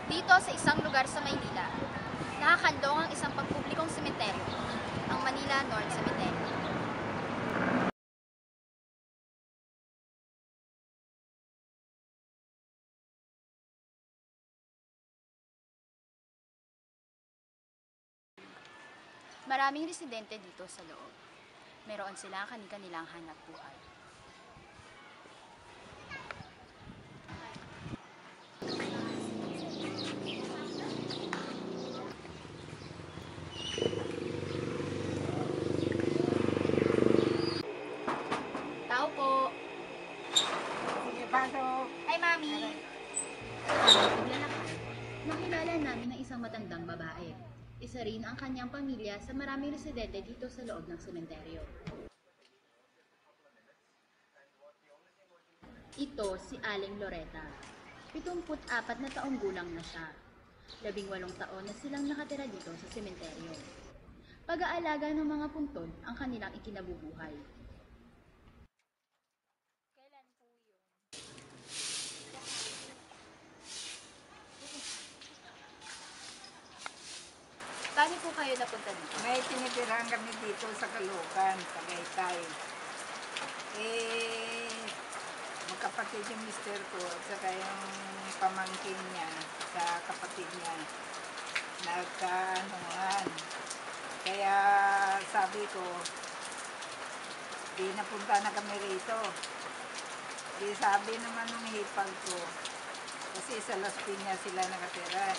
Dito sa isang lugar sa Maynila, nakakandong ang isang pampublikong sementeryo, ang Manila North Cemetery. Maraming residente dito sa loob. Meron sila kanilang hanap buhay. Tao po! Sige, pasok. Hi, Mami! Paglalakad, nakilala namin ang isang matandang babae. Isa rin ang kanyang pamilya sa maraming residente dito sa loob ng sementeryo. Ito si Aling Loreta. 74 na taong gulang na siya. 18 taon na silang nakatira dito sa sementeryo. Pag-aalaga ng mga puntod ang kanilang ikinabubuhay. Kailan po yun? Paano po kayo napunta dito? May tinitirahan kami dito sa Caloocan, Tagaytay. Magkapatid yung mister ko at saka yung pamangkin niya sa kapatid niya. Nagkaanuhan. Kaya sabi ko, di napunta na kami rito. Di sabi naman ng hipag ko, kasi sa Las Piñas sila nakatira.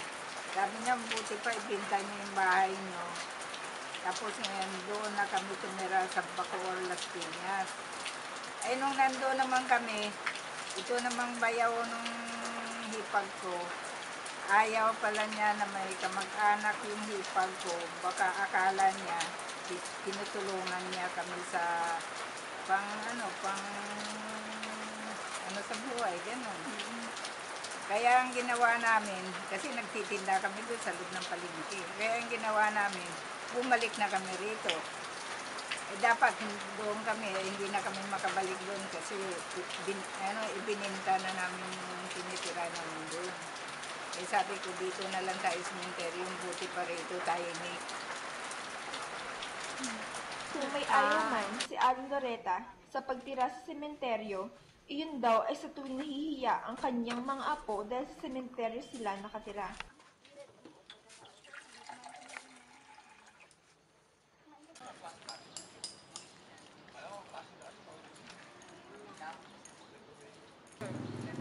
Sabi niya, buti pa ibinta niyo yung bahay niyo. Tapos ngayon doon na kami tumira sa Bacoor, Las Piñas. Ay nung nandoon naman kami, ito namang bayaw nung hipag ko. Ayaw pala niya na may kamag-anak yung hipag ko. Baka akala niya, tinutulungan niya kami sa pang sa buhay, gano'n. Kaya ang ginawa namin, kasi nagtitinda kami doon sa loob ng palengke. Kaya ang ginawa namin, bumalik na kami rito. Dapat doon kami, hindi na kami makabalik doon kasi ibininta na namin yung tinitira namin doon. Sabi ko, dito na lang tayo sa sementeryo, buti pa rito tayo ni. Kung may ayaw man si Aling Loreta sa pagtira sa sementeryo, iyon daw ay sa tuwing nahihiya ang kanyang mga apo dahil sa sementeryo sila nakatira.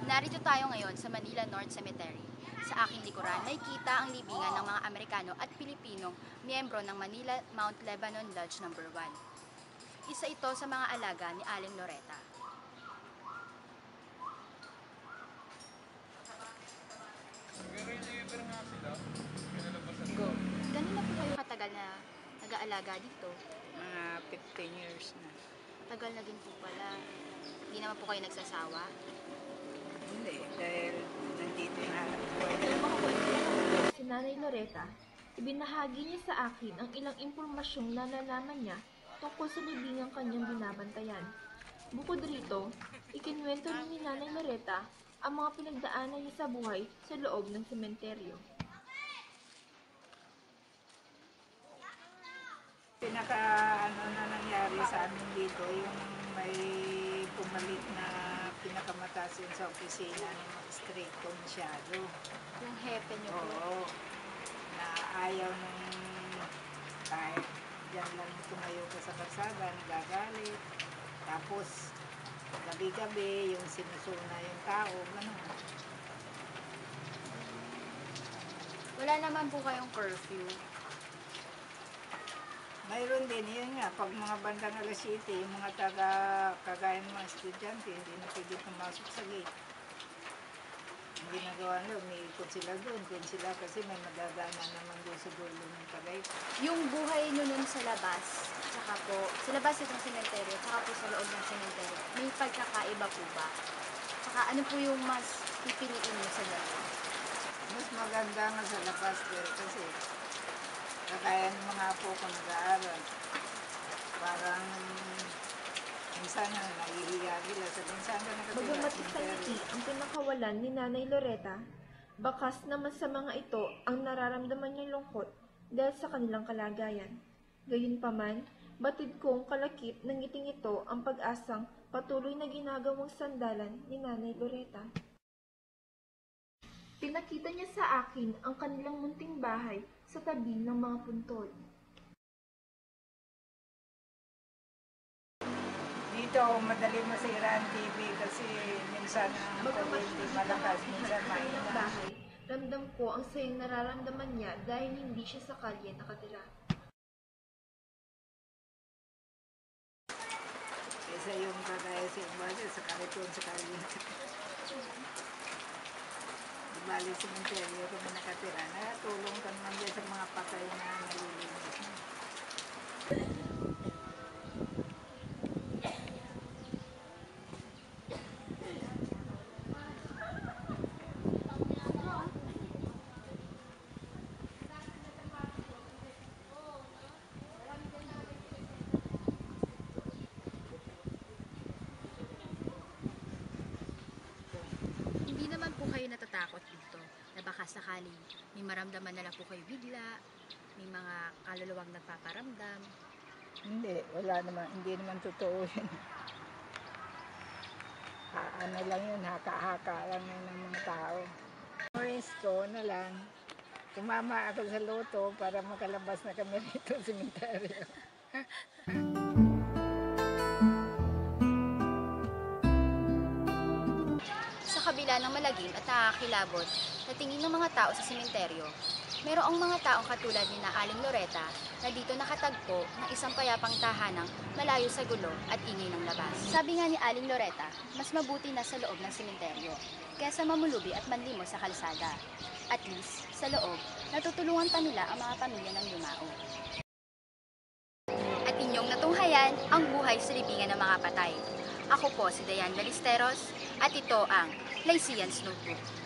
Narito tayo ngayon sa Manila North Cemetery. Sa aking likuran, nakikita ang libingan ng mga Amerikano at Pilipinong miyembro ng Manila Mount Lebanon Lodge No. 1. Isa ito sa mga alaga ni Aling Loreta. Go. Ganun na po kayo katagal na nag-aalaga dito? Mga 15 years na. Tagal na din po pala. Hindi naman po kayo nagsasawa? Hindi, dahil nandito na buhay. Si Nanay Loreta, ibinahagi niya sa akin ang ilang impormasyong nalalaman niya tungkol sa libingang kanyang binabantayan. Bukod rito, ikinwento rin ni Nanay Loreta ang mga pinagdaanan niya sa buhay sa loob ng sementeryo. Pinaka na nangyari sa amin dito, yung may pumalik na pinakamataas yun sa opisina ng straight ko masyado. Yung hepe niyo po? Oo, na ayaw nung kahit dyan lang tumayo ka sa kalsada, nagagalit. Tapos, gabi-gabi, yung sinusuna yung tao, gano'n. Wala naman po kayong curfew. Mayroon din, yun nga, pag mga bandang alas 7, yung mga kagaya ng mga estudyante, hindi na pwede pumasok sa gate. Ang ginagawa nila, umiikot sila doon sila kasi may madadaanan naman doon sa dulo ng Tagaytay. Yung buhay nyo nun sa labas, tsaka po, sa labas ng sementeryo, tsaka po sa loob ng sementeryo, may pagkakaiba po ba? Tsaka ano po yung mas pipiliin nyo sa labas? Mas maganda nga sa labas dahil kasi kagaya ng mga apo ko nag-aaral. Parang minsan na nahihiya sila sa minsan na nakatira Bagamat sa isang sementeryo. ngiti ang pinakawalan ni Nanay Loreta, Bakas naman sa mga ito ang nararamdaman niyang lungkot dahil sa kanilang kalagayan. Gayunpaman, batid kong kalakip ng ngiting ito ang pag-asang patuloy na ginagawang sandalan ni Nanay Loretta. Pinakita niya sa akin ang kanilang munting bahay sa tabi ng mga puntod. Dito, madali masira ang TV kasi minsan ang Bagamat kuryente hindi malakas, siya minsan sa kanilang mahina. bahay, ramdam ko ang sayang nararamdaman niya dahil hindi siya sa kalye nakatira. Kesa yung kagaya sa iba, sa kariton, sa kalye. Di bali sa cemetery kami nakatira. Nakatulong ka naman dyan sa mga patay na nalilinis. Hindi naman po kayo natatakot dito na baka sakali may maramdaman na lang po kayo bigla, may mga kaluluwang nagpaparamdam. Hindi, wala naman. Hindi naman totoo yun. Ano lang yun, haka-haka lang yun ng mga tao. Wish ko na lang, tumama ako sa loto para makalabas na kami rito sa sementeryo. Sa kabila ng malagim at nakakilabot na tingin ng mga tao sa sementeryo, mayroong mga taong katulad ni na Aling Loretta na dito nakatagpo ng isang payapang tahanang malayo sa gulo at ingay ng labas. Sabi nga ni Aling Loretta, mas mabuti na sa loob ng sementeryo kaysa mamulubi at manlimos sa kalsada. At least, sa loob, natutulungan pa nila ang mga pamilya ng yumao. At inyong natunghayan ang buhay sa libingan ng mga patay. Ako po si Dayan Ballesteros at ito ang Lycean's Notebook.